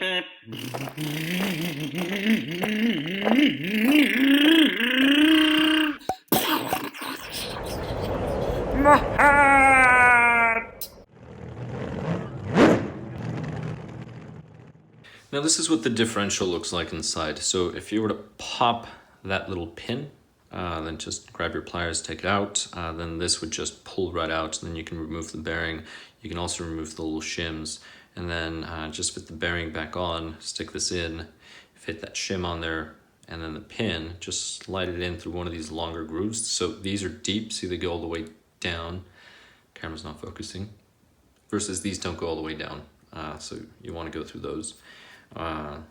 Now this is what the differential looks like inside. So if you were to pop that little pin, then just grab your pliers, take it out, then this would just pull right out, and then you can remove the bearing. You can also remove the little shims, and then just fit the bearing back on, stick this in, fit that shim on there, and then the pin, just slide it in through one of these longer grooves. So these are deep, see they go all the way down. Camera's not focusing. Versus these don't go all the way down, so you want to go through those. And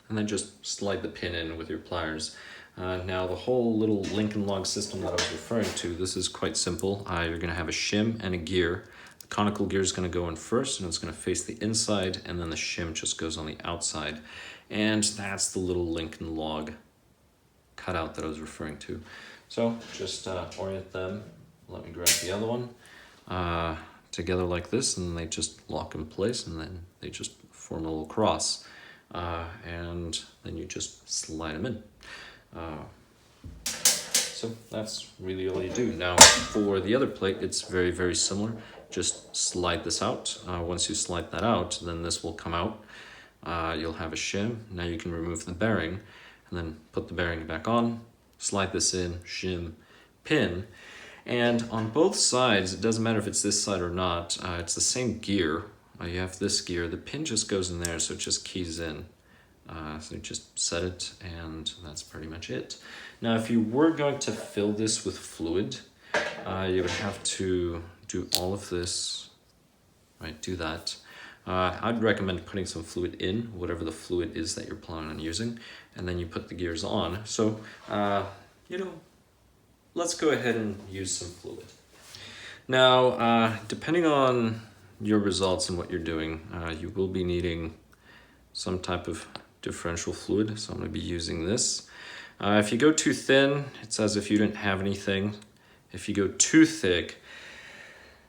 then just slide the pin in with your pliers. Now the whole little Lincoln log system that I was referring to, this is quite simple. You're going to have a shim and a gear. The conical gear is going to go in first, and it's going to face the inside, and then the shim just goes on the outside. And that's the little Lincoln log cutout that I was referring to. So just orient them. Let me grab the other one. Together like this, and they just lock in place, and then they just form a little cross. And then you just slide them in. So that's really all you do. Now for the other plate, it's very, very similar. Just slide this out. Once you slide that out, then this will come out. You'll have a shim. Now you can remove the bearing, and then put the bearing back on, slide this in, shim, pin. And on both sides, it doesn't matter if it's this side or not, it's the same gear. You have this gear, the pin just goes in there, so it just keys in. So you just set it, and that's pretty much it. Now, if you were going to fill this with fluid, you would have to do all of this, right, do that. I'd recommend putting some fluid in, whatever the fluid is that you're planning on using, and then you put the gears on. So, let's go ahead and use some fluid. Now, depending on your results and what you're doing, you will be needing some type of differential fluid, so I'm going to be using this. If you go too thin, it's as if you didn't have anything. If you go too thick,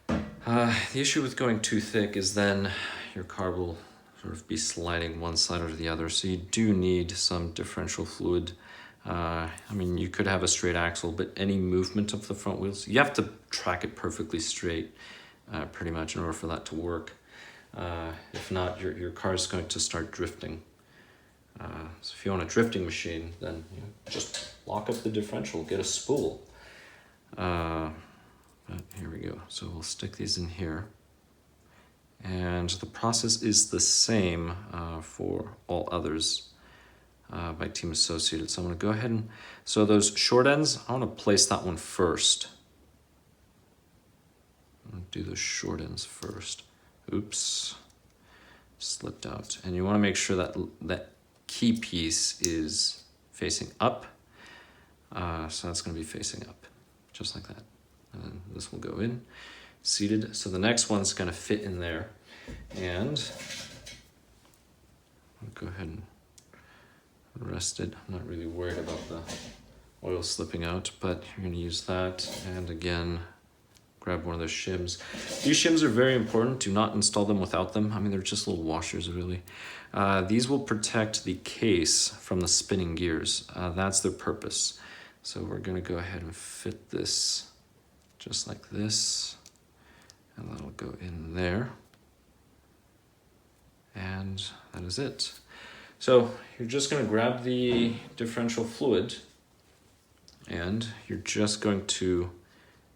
the issue with going too thick is then your car will sort of be sliding one side or the other, so you do need some differential fluid. I mean, you could have a straight axle, but any movement of the front wheels, you have to track it perfectly straight, pretty much, in order for that to work. If not, your car is going to start drifting. So if you own a drifting machine, then just lock up the differential, get a spool. But here we go. So we'll stick these in here. And the process is the same for all others. By Team Associated. So I'm going to go ahead and, so those short ends, I want to place that one first. I'm going to do the short ends first. Oops, slipped out. And you want to make sure that that key piece is facing up. So that's going to be facing up, just like that. And then this will go in, seated. So the next one's going to fit in there. And I'll go ahead and rest it. I'm not really worried about the oil slipping out, but you're going to use that. And again, grab one of those shims. These shims are very important. Do not install them without them. I mean, they're just little washers, really. These will protect the case from the spinning gears. That's their purpose. So we're going to go ahead and fit this just like this, and that'll go in there. And that is it. So you're just going to grab the differential fluid, and you're just going to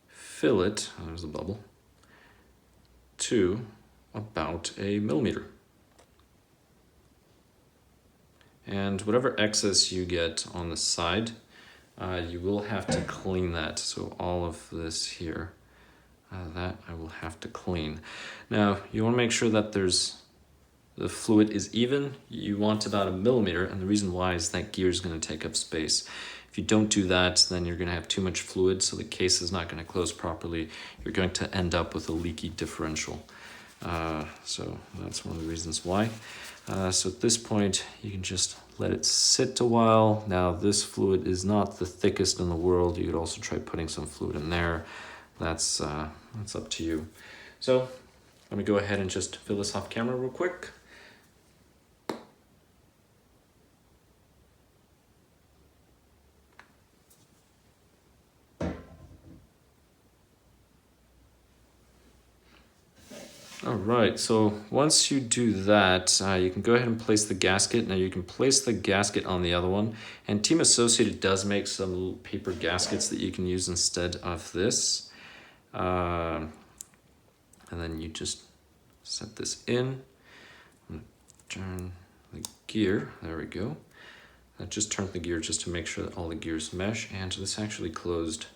fill it, there's a bubble, to about 1 millimeter. And whatever excess you get on the side, you will have to clean that. So all of this here, that I will have to clean. Now, you want to make sure that the fluid is even. You want about 1 millimeter, and the reason why is that gear is going to take up space. If you don't do that, then you're going to have too much fluid, so the case is not going to close properly. You're going to end up with a leaky differential. So that's one of the reasons why. So at this point, you can just let it sit a while. Now, this fluid is not the thickest in the world. You could also try putting some fluid in there. That's up to you. So let me go ahead and just fill this off camera real quick. All right, so once you do that, you can go ahead and place the gasket. Now you can place the gasket on the other one, and Team Associated does make some little paper gaskets that you can use instead of this. And then you just set this in, turn the gear, there we go. I just turned the gear just to make sure that all the gears mesh, and this actually closed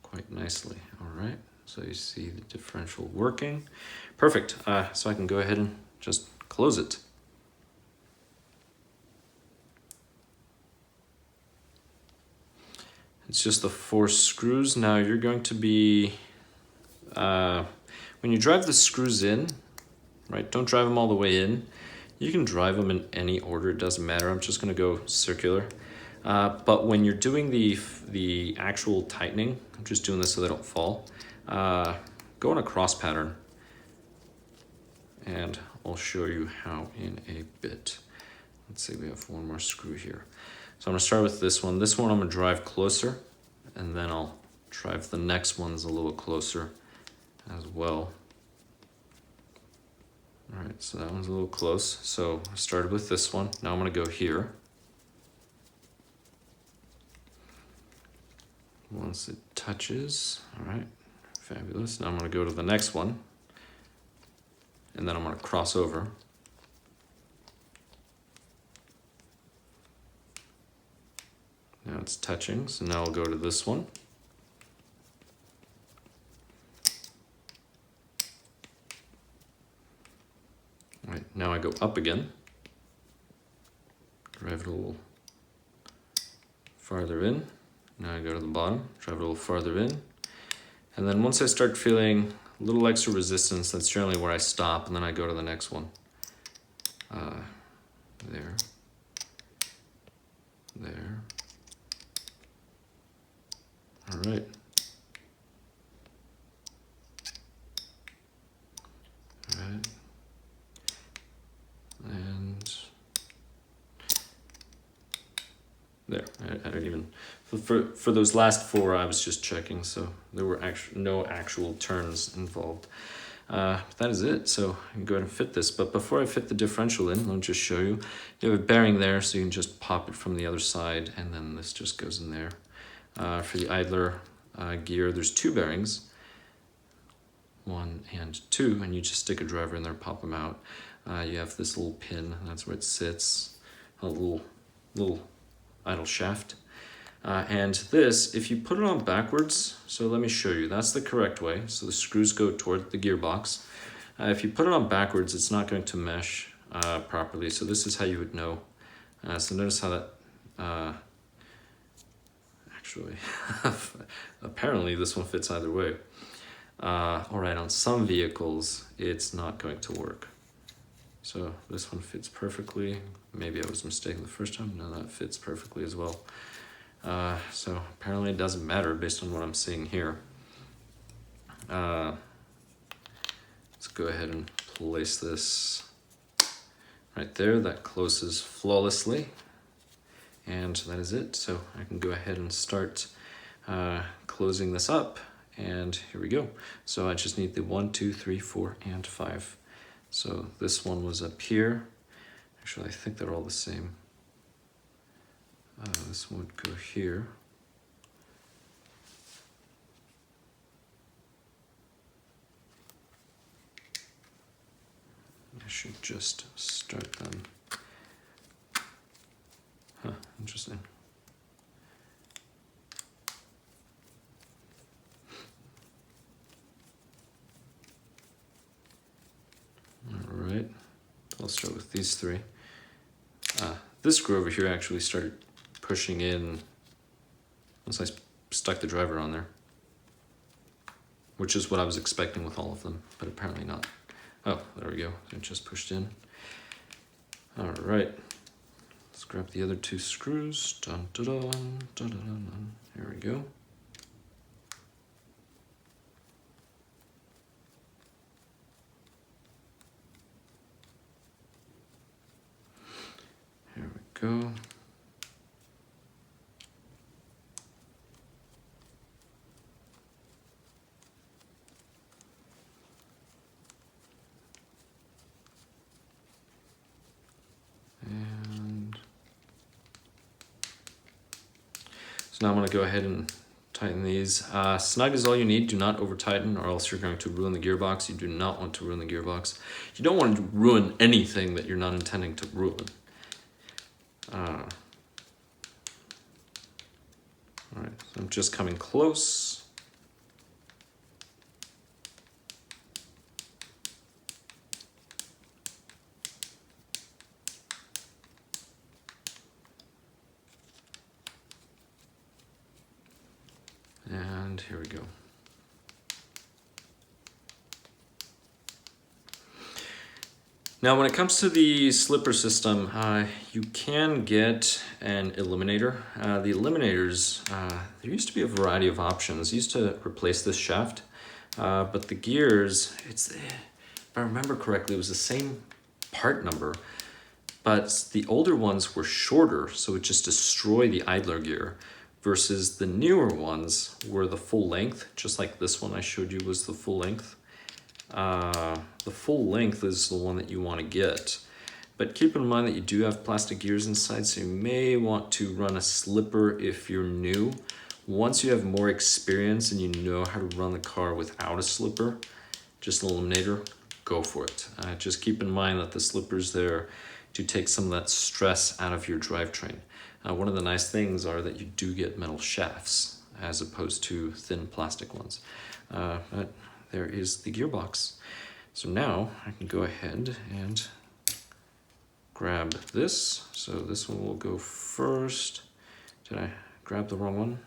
quite nicely. All right, so you see the differential working. Perfect, so I can go ahead and just close it. It's just the 4 screws. Now you're going to be, when you drive the screws in, right, don't drive them all the way in. You can drive them in any order, it doesn't matter. I'm just gonna go circular. But when you're doing the actual tightening, I'm just doing this so they don't fall, go in a cross pattern. And I'll show you how in a bit. Let's see, we have one more screw here. So I'm gonna start with this one. This one I'm gonna drive closer, and then I'll drive the next ones a little closer as well. All right, so that one's a little close. So I started with this one. Now I'm gonna go here. Once it touches, all right, fabulous. Now I'm gonna go to the next one, and then I'm gonna cross over. Now it's touching, so now I'll go to this one. All right, now I go up again. Drive it a little farther in. Now I go to the bottom, drive it a little farther in. And then once I start feeling a little extra resistance, that's generally where I stop, and then I go to the next one. There. There. All right. All right. And there, I don't even, for those last 4, I was just checking, so there were no actual turns involved. But that is it, so I can go ahead and fit this. But before I fit the differential in, let me just show you. You have a bearing there, so you can just pop it from the other side, and then this just goes in there. For the idler gear, there's 2 bearings, 1 and 2, and you just stick a driver in there, pop them out. You have this little pin, that's where it sits, a little idle shaft. And this, if you put it on backwards, so let me show you, that's the correct way. So the screws go toward the gearbox. If you put it on backwards, it's not going to mesh properly. So this is how you would know. So notice how that, actually, apparently this one fits either way. All right, on some vehicles, it's not going to work. So this one fits perfectly. Maybe I was mistaken the first time. No, that fits perfectly as well. So apparently it doesn't matter based on what I'm seeing here. Let's go ahead and place this right there. That closes flawlessly. And that is it. So I can go ahead and start closing this up. And here we go. So I just need the 1, 2, 3, 4, and 5. So this one was up here. Actually, I think they're all the same. This one would go here. I should just start them. Huh, interesting. All right, I'll start with these 3. This screw over here actually started pushing in once I stuck the driver on there, which is what I was expecting with all of them, but apparently not. Oh, there we go, it just pushed in. All right, let's grab the other 2 screws. Dun, dun, dun, dun, dun, dun, dun. Here we go. Here we go. So now I'm going to go ahead and tighten these. Snug is all you need. Do not over tighten or else you're going to ruin the gearbox. You do not want to ruin the gearbox. You don't want to ruin anything that you're not intending to ruin. Alright, so I'm just coming close. And here we go. Now when it comes to the slipper system, you can get an eliminator. The eliminators, there used to be a variety of options. Used to replace this shaft, but the gears, if I remember correctly, it was the same part number, but the older ones were shorter, so it just destroyed the idler gear, versus the newer ones were the full length, just like this one I showed you was the full length. The full length is the one that you want to get, but keep in mind that you do have plastic gears inside, so you may want to run a slipper if you're new. Once you have more experience and you know how to run the car without a slipper, just an eliminator, go for it. Just keep in mind that the slipper's there to take some of that stress out of your drivetrain. One of the nice things are that you do get metal shafts as opposed to thin plastic ones. But there is the gearbox. So now I can go ahead and grab this. So this one will go first. Did I grab the wrong one?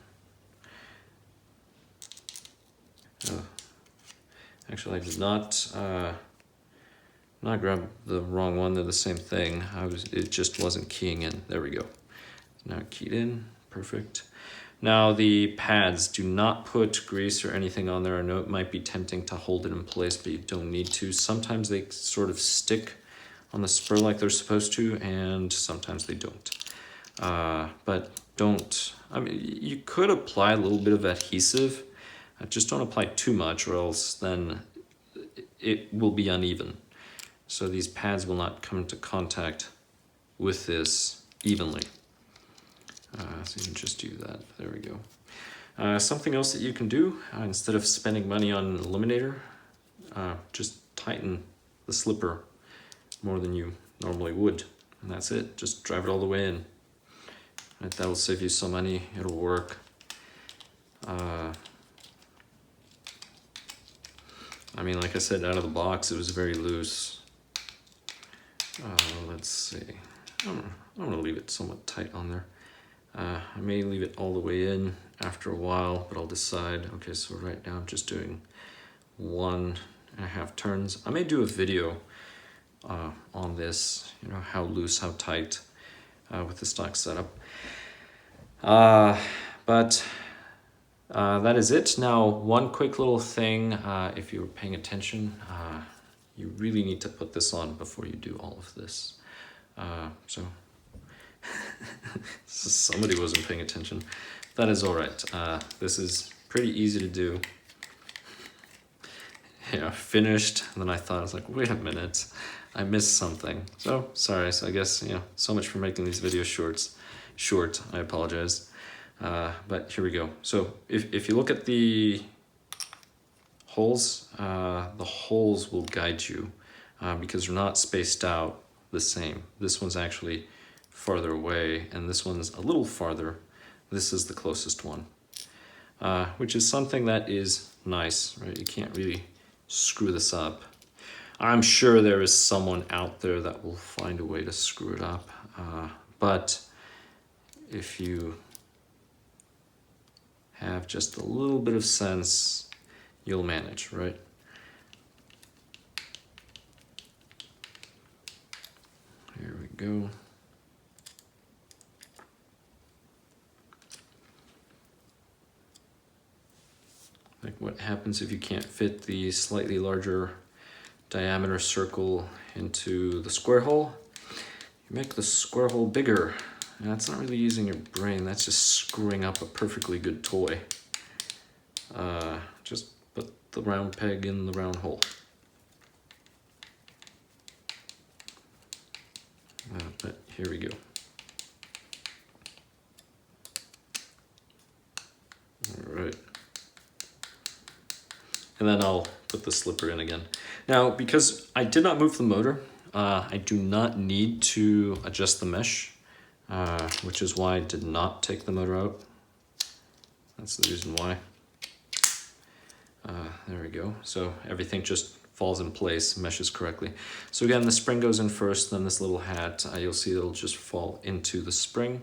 Actually, I did not grab the wrong one. They're the same thing. It just wasn't keying in. There we go. Now keyed in, perfect. Now the pads, do not put grease or anything on there. I know it might be tempting to hold it in place, but you don't need to. Sometimes they sort of stick on the spur like they're supposed to, and sometimes they don't. But don't, I mean, you could apply a little bit of adhesive. Just don't apply too much or else then it will be uneven. So these pads will not come into contact with this evenly. So you can just do that. There we go. Something else that you can do, instead of spending money on an eliminator, just tighten the slipper more than you normally would. And that's it. Just drive it all the way in. Right, that'll save you some money. It'll work. I mean, like I said, out of the box, it was very loose. Let's see. I'm gonna leave it somewhat tight on there. I may leave it all the way in after a while, but I'll decide. Okay, so right now I'm just doing 1.5 turns. I may do a video on this, you know, how loose, how tight with the stock setup. But that is it. Now, one quick little thing, if you were paying attention, you really need to put this on before you do all of this. So somebody wasn't paying attention. That is all right. This is pretty easy to do. Yeah, finished, and then I thought, I was like, wait a minute, I missed something. So, sorry, so I guess, you know, so much for making these videos short, I apologize. But here we go. So, if you look at the holes will guide you because they're not spaced out the same. This one's actually farther away, and this one's a little farther. This is the closest one, which is something that is nice, right? You can't really screw this up. I'm sure there is someone out there that will find a way to screw it up, but if you have just a little bit of sense, you'll manage, right? Here we go. Like, what happens if you can't fit the slightly larger diameter circle into the square hole? You make the square hole bigger. And that's not really using your brain, that's just screwing up a perfectly good toy. Just put the round peg in the round hole. But here we go. and then I'll put the slipper in again. Now, because I did not move the motor, I do not need to adjust the mesh, which is why I did not take the motor out. That's the reason why. There we go. So everything just falls in place, meshes correctly. So again, the spring goes in first, then this little hat, you'll see it'll just fall into the spring.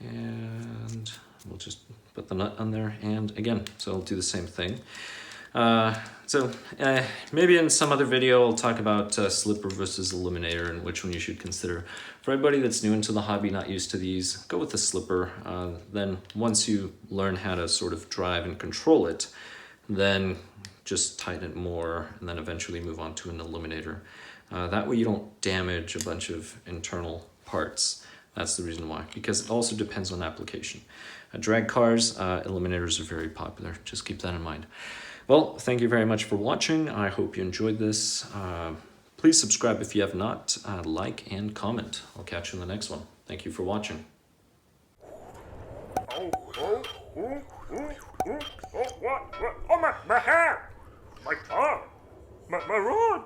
And we'll just put the nut on there, and again, so I'll do the same thing. Maybe in some other video I'll talk about slipper versus eliminator and which one you should consider. For everybody that's new into the hobby, not used to these, go with the slipper. Then once you learn how to sort of drive and control it, then just tighten it more and then eventually move on to an eliminator. That way you don't damage a bunch of internal parts. That's the reason why, because it also depends on application. Drag cars, eliminators are very popular. Just keep that in mind. Well, thank you very much for watching. I hope you enjoyed this. Please subscribe if you have not, like and comment. I'll catch you in the next one. Thank you for watching. What? Oh, my hair! My tongue! My rod!